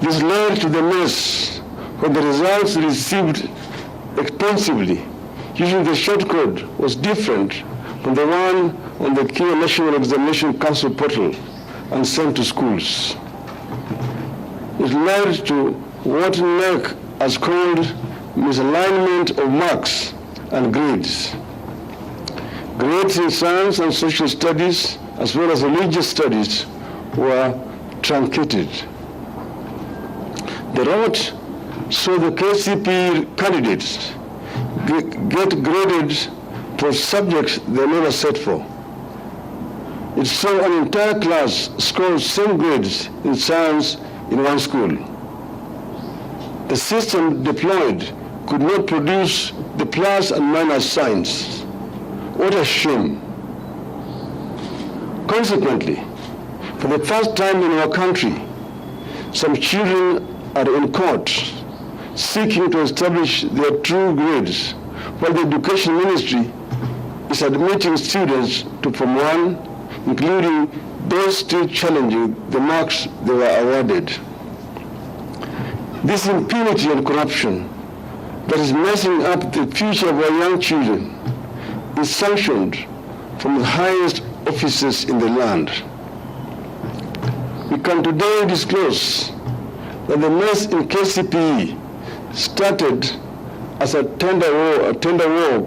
This led to the mess where the results received expensively using the shortcode was different from the one on the Kenya National Examination Council portal and sent to schools. It led to what NEC has called misalignment of marks and grades. Grades in science and social studies, as well as religious studies, were truncated. The route saw the Kcpe candidates get graded for subjects they never set for. It saw an entire class score same grades in science in one school. The system deployed could not produce the plus and minus signs. What a shame. Consequently, for the first time in our country, some children are in court seeking to establish their true grades, while the Education Ministry is admitting students to Form 1, including those still challenging the marks they were awarded. This impunity and corruption that is messing up the future of our young children is sanctioned from the highest offices in the land. We can today disclose that the mess in Kcpe started as a tender war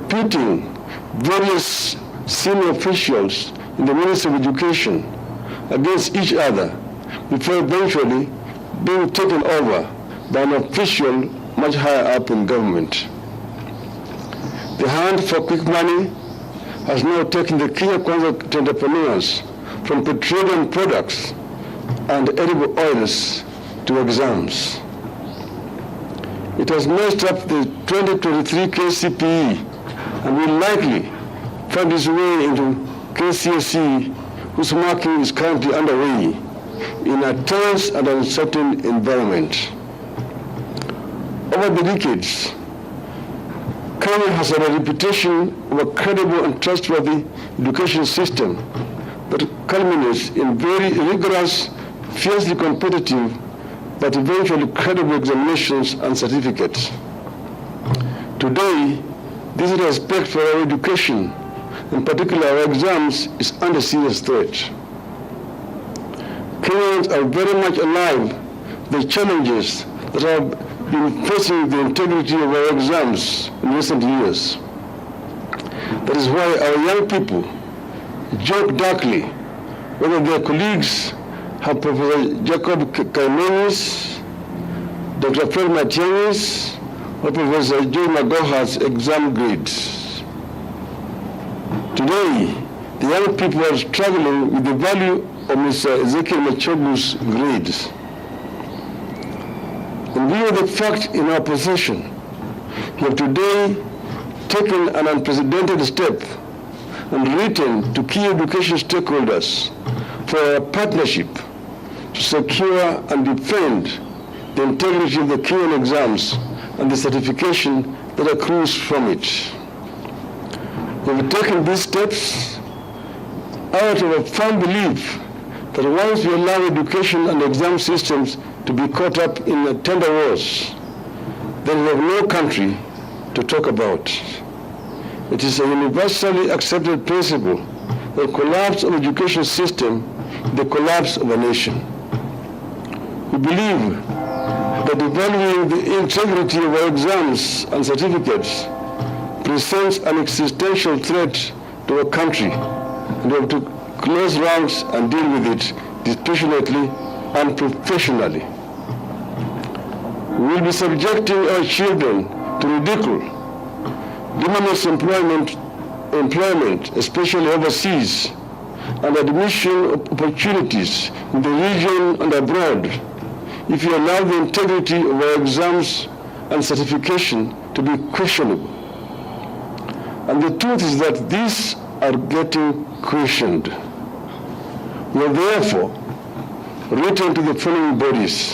pitting various senior officials in the Ministry of Education against each other before eventually being taken over by an official much higher up in government. The hunt for quick money has now taken the Kenya Kwanza entrepreneurs from petroleum products and edible oils to exams. It has messed up the 2023 Kcpe and will likely find its way into KCSE, whose marking is currently underway in a tense and uncertain environment. Over the decades, Kenya has had a reputation of a credible and trustworthy education system that culminates in very rigorous, fiercely competitive, but eventually credible examinations and certificates. Today, this respect for our education, in particular our exams, is under serious threat. Kenyans are very much alive to the challenges that have been facing the integrity of our exams in recent years. That is why our young people joke darkly whether their colleagues have Professor Jacob Kaimenis, Dr. Fred Matiangis, or Professor Joe Magoha's exam grades. Today, the young people are struggling with the value of Mr. Ezekiel Machogu's grades. In view of the fact in our possession, we have today taken an unprecedented step and written to key education stakeholders for a partnership to secure and defend the integrity of the Kenyan exams and the certification that accrues from it. We have taken these steps out of a firm belief that once we allow education and exam systems to be caught up in the tender wars, then we have no country to talk about. It is a universally accepted principle that the collapse of the education system is the collapse of a nation. We believe that devaluing the integrity of our exams and certificates presents an existential threat to our country, and we have to close ranks and deal with it dispassionately and professionally. We will be subjecting our children to ridicule, limitless employment, especially overseas, and admission opportunities in the region and abroad if you allow the integrity of our exams and certification to be questionable. And the truth is that these are getting questioned. We have therefore written to the following bodies: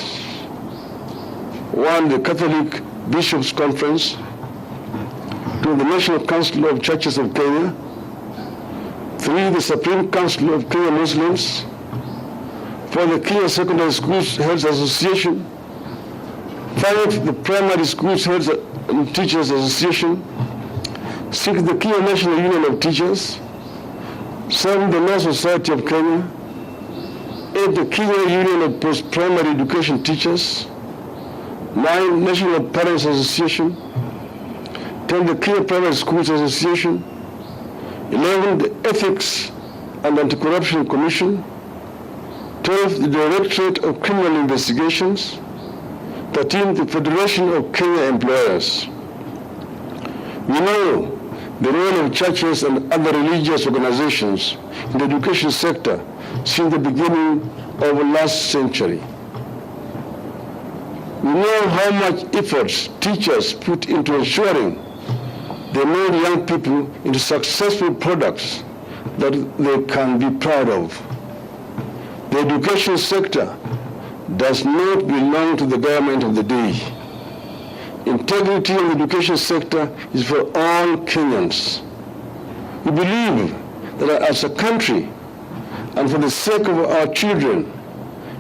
1, the Catholic Bishops' Conference; 2, the National Council of Churches of Kenya; 3, the Supreme Council of Kenya Muslims; 4, the Kenya Secondary Schools Health Association. 5, the Primary Schools Health and Teachers Association. 6, the Kenya National Union of Teachers. 7, the Law Society of Kenya. 8, the Kenya Union of Post-Primary Education Teachers. 9, National Parents Association. 10, the Kenya Private Schools Association. 11, the Ethics and Anti-Corruption Commission. 12, the Directorate of Criminal Investigations. 13, the Federation of Kenya Employers. We know the role of churches and other religious organizations in the education sector since the beginning of the last century. We know how much efforts teachers put into ensuring they mold young people into successful products that they can be proud of. The education sector does not belong to the government of the day. Integrity of the education sector is for all Kenyans. We believe that as a country and for the sake of our children,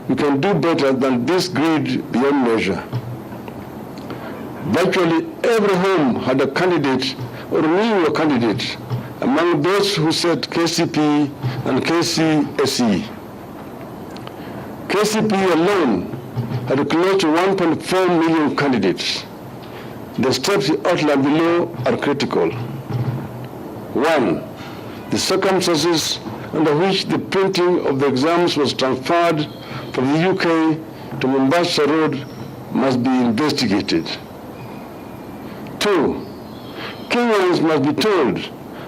we can do better than this greed beyond measure. Virtually every home had a candidate or knew a candidate among those who said Kcpe and Kcse. Kcpe alone had close to 1.4 million candidates. The steps outlined below are critical. 1, the circumstances under which the printing of the exams was transferred from the UK to Mombasa Road must be investigated. 2, Kenyans must be told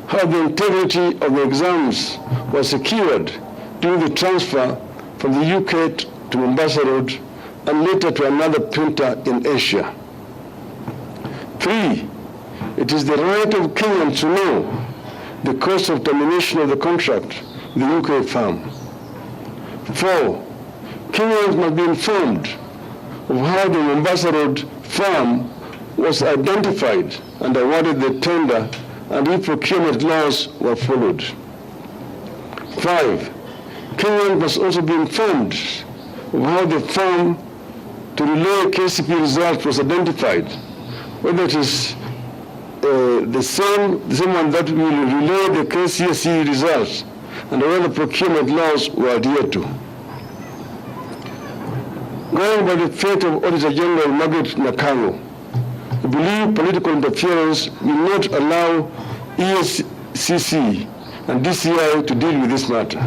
how the integrity of the exams was secured during the transfer from the UK to Mombasa Road and later to another printer in Asia. 3, it is the right of Kenyans to know the cost of termination of the contract with the UK firm. 4, Kenyans must be informed of how the Mombasa Road firm was identified and awarded the tender and if procurement laws were followed. 5, Kenyans must also be informed of how the firm to relay Kcpe results was identified, whether it is the same one that will relay the Kcse results and whether procurement laws were adhered to. Going by the fate of Auditor General Margaret Nakango, we believe political interference will not allow ESCC and DCI to deal with this matter,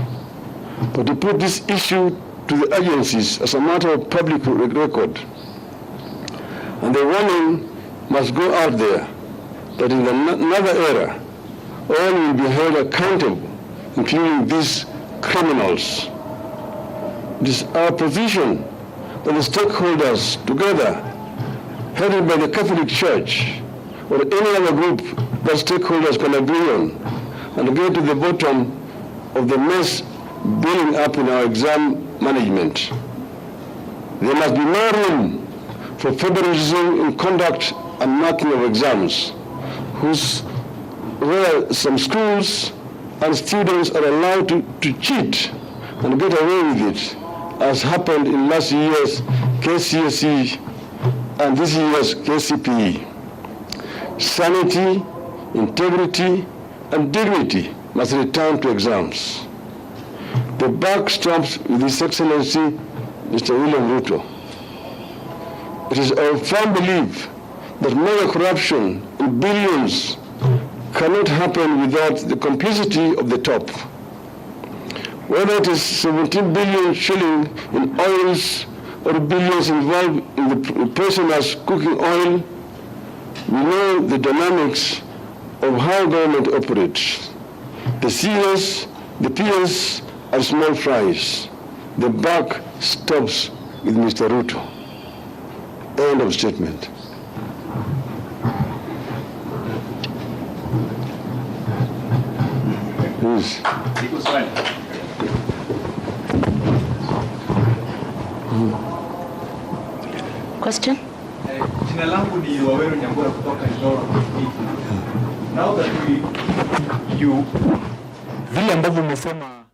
but to put this issue to the agencies as a matter of public record. And the warning must go out there that in another era, all will be held accountable, including these criminals. It is our position that the stakeholders together, headed by the Catholic Church or any other group that stakeholders can agree on, and get to the bottom of the mess building up in our exam management. There must be no room for favoritism in conduct and marking of exams, where some schools and students are allowed to cheat and get away with it, as happened in last year's KCSE and this year's Kcpe. Sanity, integrity, and dignity must return to exams. The buck stops with His Excellency, Mr. William Ruto. It is our firm belief that mega corruption in billions cannot happen without the complicity of the top. Whether it is 17 billion shilling in oils or billions involved in the prisoners cooking oil, we know the dynamics of how government operates. The CS, the PS are small fries. The buck stops with Mr. Ruto. End of statement. Please. Question? Jina langu ni Waweru Nyambura kutoka Ndoro. Now that you vile ambavyo umesema